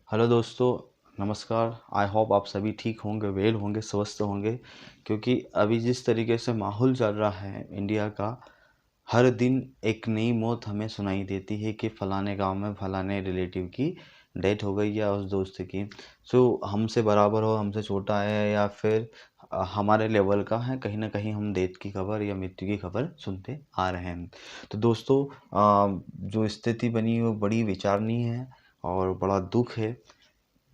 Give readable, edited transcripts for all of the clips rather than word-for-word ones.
Hello दोस्तों, नमस्कार। I hope आप सभी ठीक होंगे, वेल होंगे, स्वस्थ होंगे। क्योंकि अभी जिस तरीके से माहौल चल रहा है इंडिया का, हर दिन एक नई मौत हमें सुनाई देती है कि फलाने गांव में फलाने रिलेटिव की डेथ हो गई या उस दोस्त की। हमसे बराबर हो, हमसे छोटा है या फिर हमारे लेवल का है, कहीं ना कहीं हम डेथ की खबर या मृत्यु की खबर सुनते आ रहे हैं। तो दोस्तों, जो स्थिति बनी है वो बड़ी विचारणीय है और बड़ा दुख है।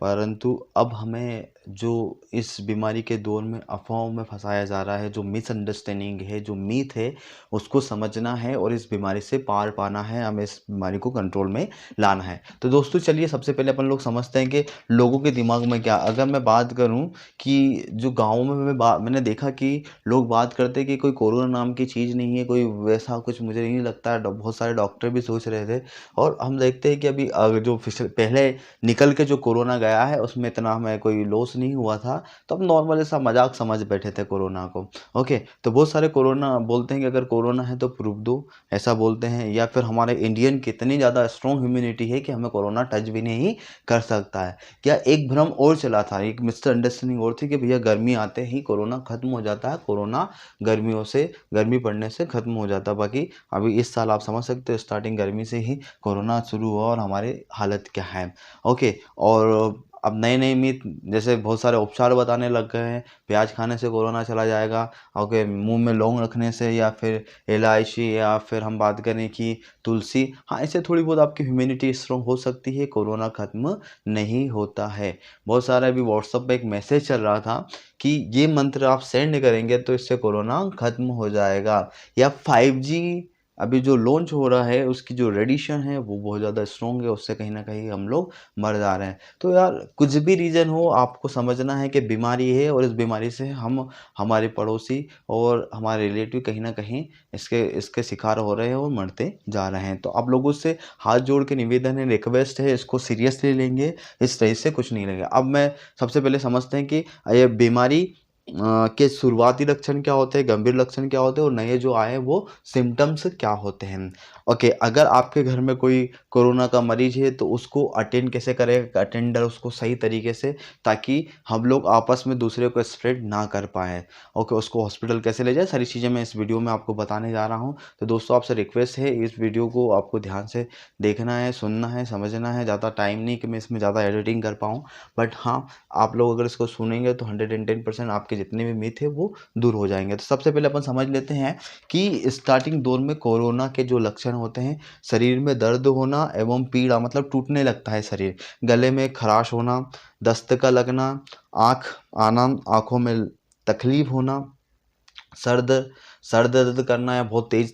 परंतु अब हमें जो इस बीमारी के दौर में अफ़वाहों में फंसाया जा रहा है, जो मिसअंडरस्टैंडिंग है, जो मीथ है, उसको समझना है और इस बीमारी से पार पाना है, हमें इस बीमारी को कंट्रोल में लाना है। तो दोस्तों चलिए, सबसे पहले अपन लोग समझते हैं कि लोगों के दिमाग में क्या, अगर मैं बात करूं कि जो गाँव में मैंने देखा कि लोग बात करते हैं कि कोई कोरोना नाम की चीज़ नहीं है, कोई वैसा कुछ मुझे नहीं लगता है। बहुत सारे डॉक्टर भी सोच रहे थे। और हम देखते हैं कि अभी जो पहले निकल के जो कोरोना गया है उसमें इतना हमें कोई लॉस नहीं हुआ था, तो हम नॉर्मल ऐसा मजाक समझ बैठे थे कोरोना को। ओके, तो बहुत सारे कोरोना बोलते हैं कि अगर कोरोना है तो प्रूफ दो, ऐसा बोलते हैं। या फिर हमारे इंडियन की इतनी ज़्यादा स्ट्रॉन्ग इम्यूनिटी है कि हमें कोरोना टच भी नहीं कर सकता है। क्या एक भ्रम और चला था, एक मिसअंडरस्टैंडिंग और थी कि भैया गर्मी आते ही कोरोना खत्म हो जाता है, कोरोना गर्मियों से, गर्मी पड़ने से खत्म हो जाता है। बाकी अभी इस साल आप समझ सकते हो, स्टार्टिंग गर्मी से ही कोरोना शुरू हुआ और हमारी हालत क्या है। ओके। और अब नए नए मिथ, जैसे बहुत सारे उपचार बताने लग गए हैं, प्याज खाने से कोरोना चला जाएगा। ओके, मुंह में लौंग रखने से, या फिर इलायची, या फिर हम बात करें कि तुलसी, हाँ, इससे थोड़ी बहुत आपकी ह्यूमिनिटी स्ट्रॉन्ग हो सकती है, कोरोना खत्म नहीं होता है। बहुत सारा अभी व्हाट्सएप पे एक मैसेज चल रहा था कि ये मंत्र आप सेंड करेंगे तो इससे कोरोना खत्म हो जाएगा। या 5G अभी जो लॉन्च हो रहा है उसकी जो रेडिएशन है वो बहुत ज़्यादा स्ट्रॉन्ग है, उससे कहीं ना कहीं हम लोग मर जा रहे हैं। तो यार, कुछ भी रीज़न हो, आपको समझना है कि बीमारी है और इस बीमारी से हम, हमारे पड़ोसी और हमारे रिलेटिव कहीं ना कहीं इसके इसके शिकार हो रहे हैं और मरते जा रहे हैं। तो आप लोगों से हाथ जोड़ के निवेदन है, रिक्वेस्ट है, इसको सीरियसली लेंगे, इस तरह से कुछ नहीं लेंगे। अब मैं सबसे पहले समझते हैं कि ये बीमारी के शुरुआती लक्षण क्या होते हैं, गंभीर लक्षण क्या होते हैं, और नए जो आए वो सिम्टम्स क्या होते हैं। ओके, अगर आपके घर में कोई कोरोना का मरीज है तो उसको अटेंड कैसे करेगा अटेंडर, उसको सही तरीके से, ताकि हम लोग आपस में दूसरे को स्प्रेड ना कर पाए। ओके, उसको हॉस्पिटल कैसे ले जाए, सारी चीज़ें मैं इस वीडियो में आपको बताने जा रहा हूँ। तो दोस्तों, आपसे रिक्वेस्ट है, इस वीडियो को आपको ध्यान से देखना है, सुनना है, समझना है। ज़्यादा टाइम नहीं कि मैं इसमें ज़्यादा एडिटिंग कर पाऊँ, बट हाँ, आप लोग अगर इसको सुनेंगे तो 110% आपके जितने भी मिथ है वो दूर हो जाएंगे। तो सबसे पहले अपन समझ लेते हैं कि स्टार्टिंग दौर में कोरोना के जो लक्षण होते हैं, शरीर में दर्द होना एवं पीड़ा, मतलब टूटने लगता है शरीर, गले में खराश होना, दस्त का लगना, आँख आना, आँखों में तकलीफ होना, सर्द सर दर्द करना, या बहुत तेज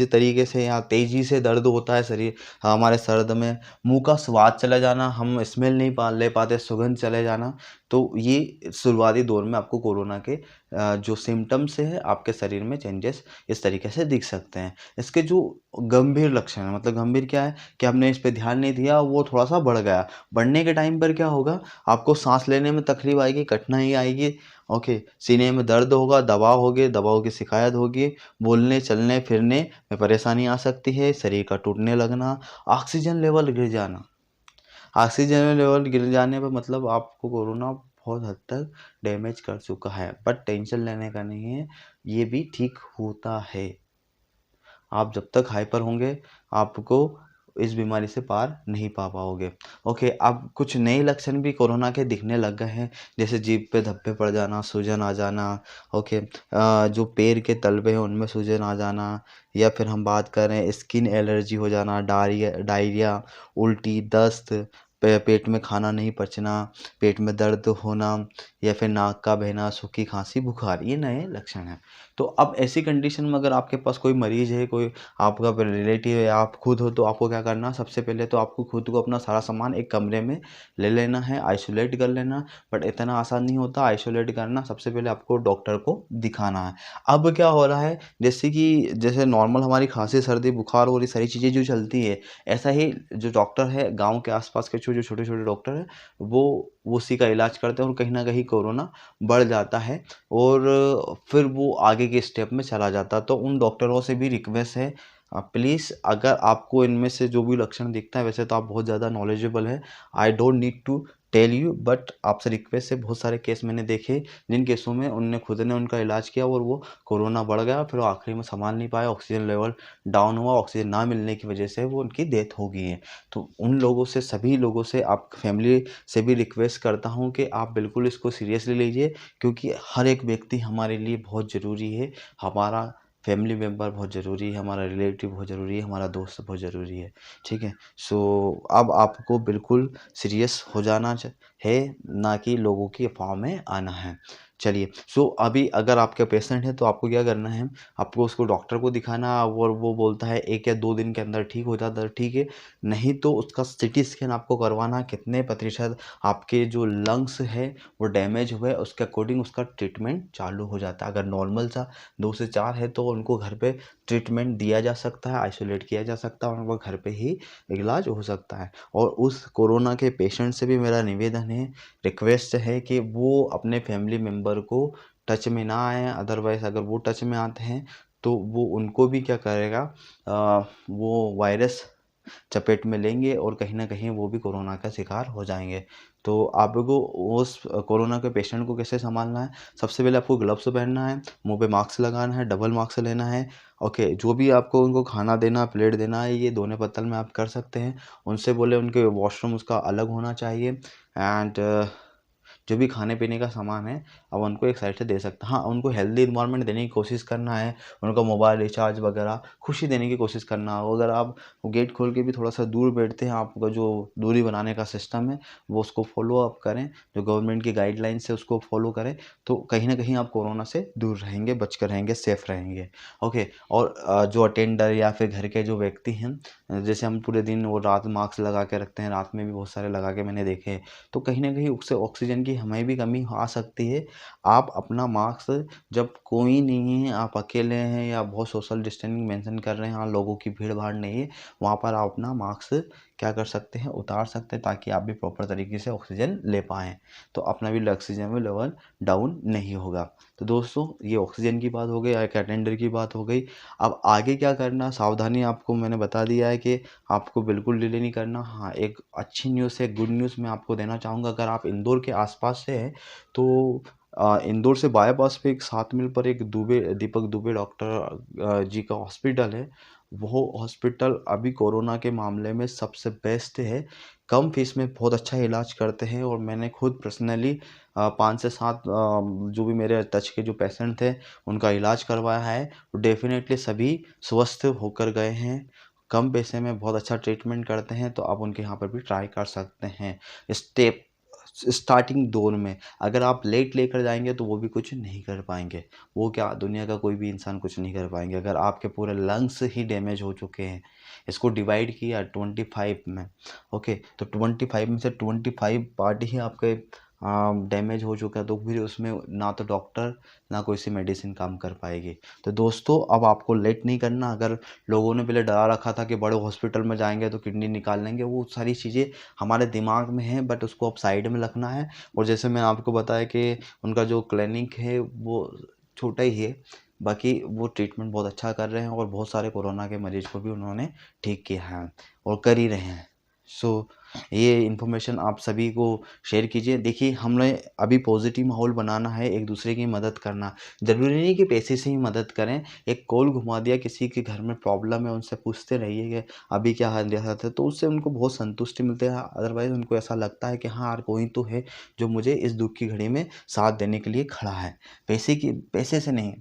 तरीके से या तेजी से दर्द होता है शरीर, हमारे सर्द में, मुंह का स्वाद चला जाना, हम स्मेल नहीं ले पाते, सुगंध चले जाना। तो ये शुरुआती दौर में आपको कोरोना के जो सिम्टम्स है, आपके शरीर में चेंजेस इस तरीके से दिख सकते हैं। इसके जो गंभीर लक्षण है, मतलब गंभीर क्या है कि हमने इस पे ध्यान नहीं दिया, वो थोड़ा सा बढ़ गया, बढ़ने के टाइम पर क्या होगा, आपको सांस लेने में तकलीफ आएगी, कठिनाई आएगी। ओके, सीने में दर्द होगा, दबाव होगी, दबाव की शिकायत होगी, बोलने चलने फिरने में परेशानी आ सकती है, शरीर का टूटने लगना, ऑक्सीजन लेवल गिर जाना। ऑक्सीजन लेवल गिर जाने पर मतलब आपको कोरोना बहुत हद तक डैमेज कर चुका है, बट टेंशन लेने का नहीं है, ये भी ठीक होता है। आप जब तक हाइपर होंगे, आपको इस बीमारी से पार नहीं पा पाओगे। ओके, अब कुछ नए लक्षण भी कोरोना के दिखने लग गए हैं, जैसे जीभ पे धब्बे पड़ जाना, सूजन आ जाना। ओके, जो पैर के तलवे हैं उनमें सूजन आ जाना, या फिर हम बात करें स्किन एलर्जी हो जाना, डायरिया, उल्टी, दस्त, पेट में खाना नहीं पचना, पेट में दर्द होना, या फिर नाक का बहना, सूखी खांसी, बुखार, ये नए लक्षण हैं। तो अब ऐसी कंडीशन में अगर आपके पास कोई मरीज है, कोई आपका रिलेटिव है, आप खुद हो, तो आपको क्या करना, सबसे पहले तो आपको खुद को अपना सारा सामान एक कमरे में ले लेना है, आइसोलेट कर लेना। बट इतना आसान नहीं होता आइसोलेट करना, सबसे पहले आपको डॉक्टर को दिखाना है। अब क्या हो रहा है, जैसे नॉर्मल हमारी खांसी, सर्दी, बुखार और ये सारी चीज़ें जो चलती है, ऐसा ही जो डॉक्टर है गाँव के आसपास के जो छोटे छोटे डॉक्टर हैं, वो उसी का इलाज करते हैं, और कहीं ना कहीं कोरोना बढ़ जाता है और फिर वो आगे के स्टेप में चला जाता है। तो उन डॉक्टरों से भी रिक्वेस्ट है, प्लीज़ अगर आपको इनमें से जो भी लक्षण दिखता है, वैसे तो आप बहुत ज़्यादा नॉलेजेबल हैं, I don't need to tell you, but आपसे रिक्वेस्ट है, बहुत सारे केस मैंने देखे जिन केसों में उनने खुद ने उनका इलाज किया और वो कोरोना बढ़ गया, फिर वो आखिरी में संभाल नहीं पाए, ऑक्सीजन लेवल डाउन हुआ, ऑक्सीजन ना मिलने की वजह से वो उनकी डेथ हो गई है। तो उन लोगों से, सभी लोगों से, आप फैमिली से भी रिक्वेस्ट करता हूँ कि आप बिल्कुल इसको सीरियसली लीजिए, क्योंकि हर एक व्यक्ति हमारे लिए बहुत ज़रूरी है। हमारा फैमिली मेंबर बहुत ज़रूरी है, हमारा रिलेटिव बहुत ज़रूरी है, हमारा दोस्त बहुत ज़रूरी है, ठीक है। सो अब आपको बिल्कुल सीरियस हो जाना है, ना कि लोगों की अफवाह में आना है। चलिए, सो अभी अगर आपके पेशेंट है तो आपको क्या करना है, आपको उसको डॉक्टर को दिखाना, और वो बोलता है 1 या 2 दिन के अंदर ठीक हो जाता है, ठीक है। नहीं तो उसका सीटी स्कैन आपको करवाना, कितने प्रतिशत आपके जो लंग्स है वो डैमेज हुए, उसके अकॉर्डिंग उसका ट्रीटमेंट चालू हो जाता है। अगर नॉर्मल सा 2 से 4 है तो उनको घर पे ट्रीटमेंट दिया जा सकता है, आइसोलेट किया जा सकता है, और उनको घर पे ही इलाज हो सकता है। और उस कोरोना के पेशेंट से भी मेरा निवेदन है, रिक्वेस्ट है कि वो अपने फैमिली मेंबर को टच में ना आएँ, अदरवाइज़ अगर वो टच में आते हैं तो वो उनको भी क्या करेगा, वो वायरस चपेट में लेंगे और कहीं न कहीं वो भी कोरोना का शिकार हो जाएँगे। तो आपको उस कोरोना के पेशेंट को कैसे सँभालना है, सबसे पहले आपको ग्लव्स पहनना है, मुँह पे मास्क लगाना है, डबल मास्क लेना है, ओके। जो भी आपको उनको खाना देना, प्लेट देना है, ये दोने पत्तल में आप कर सकते हैं। उनसे बोले उनके वॉशरूम उसका अलग होना चाहिए, एंड जो भी खाने-पीने का सामान है, आप उनको एक साइड से दे सकते हैं। हाँ, उनको हेल्दी एनवायरनमेंट देने की कोशिश करना है, उनका मोबाइल रिचार्ज वगैरह खुशी देने की कोशिश करना हो। अगर आप गेट खोल के भी थोड़ा-सा दूर बैठते हैं, आपका जो दूरी बनाने का सिस्टम है, वो उसको फ़ॉलो अप करें, जो गवर्नमेंट की गाइडलाइंस है उसको फ़ॉलो करें, तो कहीं न कहीं आप कोरोना से दूर रहेंगे, बचकर रहेंगे, सेफ रहेंगे, ओके। और जो अटेंडर या फिर घर के जो व्यक्ति हैं, जैसे हम पूरे दिन और रात मास्क लगा के रखते हैं, रात में भी बहुत सारे लगा के मैंने देखे हैं, तो कहीं न कहीं उससे ऑक्सीजन की हमें भी कमी आ सकती है। आप अपना मास्क, जब कोई नहीं है, आप अकेले हैं या बहुत सोशल डिस्टेंसिंग मेंटेन कर रहे हैं, हाँ, लोगों की भीड़-भाड़ नहीं है, वहाँ पर आप अपना मास्क क्या कर सकते हैं, उतार सकते हैं, ताकि आप भी प्रॉपर तरीके से ऑक्सीजन ले पाएँ। तो अपना भी ऑक्सीजन में लेवल डाउन नहीं होगा। तो दोस्तों, ये ऑक्सीजन की बात हो गई, एक अटेंडर की बात हो गई। अब आगे क्या करना, सावधानी आपको मैंने बता दिया है कि आपको बिल्कुल डिले नहीं करना। हाँ, एक अच्छी न्यूज़ से, गुड न्यूज़ मैं आपको देना चाहूँगा। अगर आप इंदौर के आस-पास से हैं, तो इंदौर से बाईपास पे एक 7 मील पर एक दीपक दुबे डॉक्टर जी का हॉस्पिटल है। वो हॉस्पिटल अभी कोरोना के मामले में सबसे बेस्ट है। कम फीस में बहुत अच्छा इलाज करते हैं, और मैंने खुद पर्सनली 5 से 7 जो भी मेरे टच के जो पेशेंट थे, उनका इलाज करवाया है। डेफ़िनेटली सभी स्वस्थ होकर गए हैं। कम पैसे में बहुत अच्छा ट्रीटमेंट करते हैं, तो आप उनके यहाँ पर भी ट्राई कर सकते हैं। स्टेप स्टार्टिंग दौर में अगर आप लेट लेकर जाएँगे तो वो भी कुछ नहीं कर पाएँगे। वो क्या, दुनिया का कोई भी इंसान कुछ नहीं कर पाएँगे। अगर आपके पूरे लंग्स ही डैमेज हो चुके हैं, इसको डिवाइड किया 25 में, ओके, तो 25 में से 25 पार्ट ही आपके डैमेज हो चुका है, तो फिर उसमें ना तो डॉक्टर, ना कोई सी मेडिसिन काम कर पाएगी। तो दोस्तों, अब आपको लेट नहीं करना। अगर लोगों ने पहले डरा रखा था कि बड़े हॉस्पिटल में जाएँगे तो किडनी निकाल लेंगे, वो सारी चीज़ें हमारे दिमाग में हैं, बट उसको अब साइड में रखना है। और जैसे मैंने आपको बताया कि उनका जो क्लिनिक है वो छोटा ही है, बाकी वो ट्रीटमेंट बहुत अच्छा कर रहे हैं, और बहुत सारे कोरोना के मरीज़ को भी उन्होंने ठीक किया है और कर ही रहे हैं। सो ये इन्फॉर्मेशन आप सभी को शेयर कीजिए। देखिए, हमें अभी पॉजिटिव माहौल बनाना है, एक दूसरे की मदद करना। ज़रूरी नहीं कि पैसे से ही मदद करें, एक कॉल घुमा दिया, किसी के घर में प्रॉब्लम है, उनसे पूछते रहिए कि अभी क्या हालत है, तो उससे उनको बहुत संतुष्टि मिलती है। अदरवाइज़ उनको ऐसा लगता है कि हाँ यार, कोई तो है जो मुझे इस दुःख की घड़ी में साथ देने के लिए खड़ा है। पैसे से नहीं,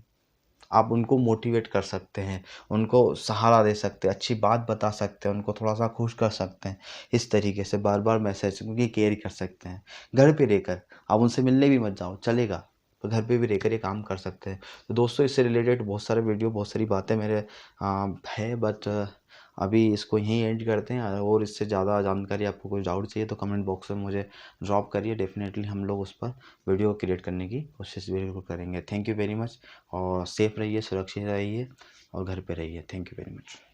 आप उनको मोटिवेट कर सकते हैं, उनको सहारा दे सकते हैं, अच्छी बात बता सकते हैं, उनको थोड़ा-सा खुश कर सकते हैं। इस तरीके से बार-बार मैसेज उनकी केयर कर सकते हैं। घर पे रहकर, आप उनसे मिलने भी मत जाओ, चलेगा, तो घर पे भी रहकर ये काम कर सकते हैं। तो दोस्तों, इससे रिलेटेड बहुत सारे वीडियो, बहुत सारी बातें मेरे है, बट अभी इसको यहीं एंड करते हैं। और इससे ज़्यादा जानकारी, आपको कोई डाउट चाहिए तो कमेंट बॉक्स में मुझे ड्रॉप करिए। डेफ़िनेटली हम लोग उस पर वीडियो क्रिएट करने की कोशिश बिल्कुल करेंगे। थैंक यू वेरी मच, और सेफ रहिए, सुरक्षित रहिए, और घर पे रहिए। Thank you very much.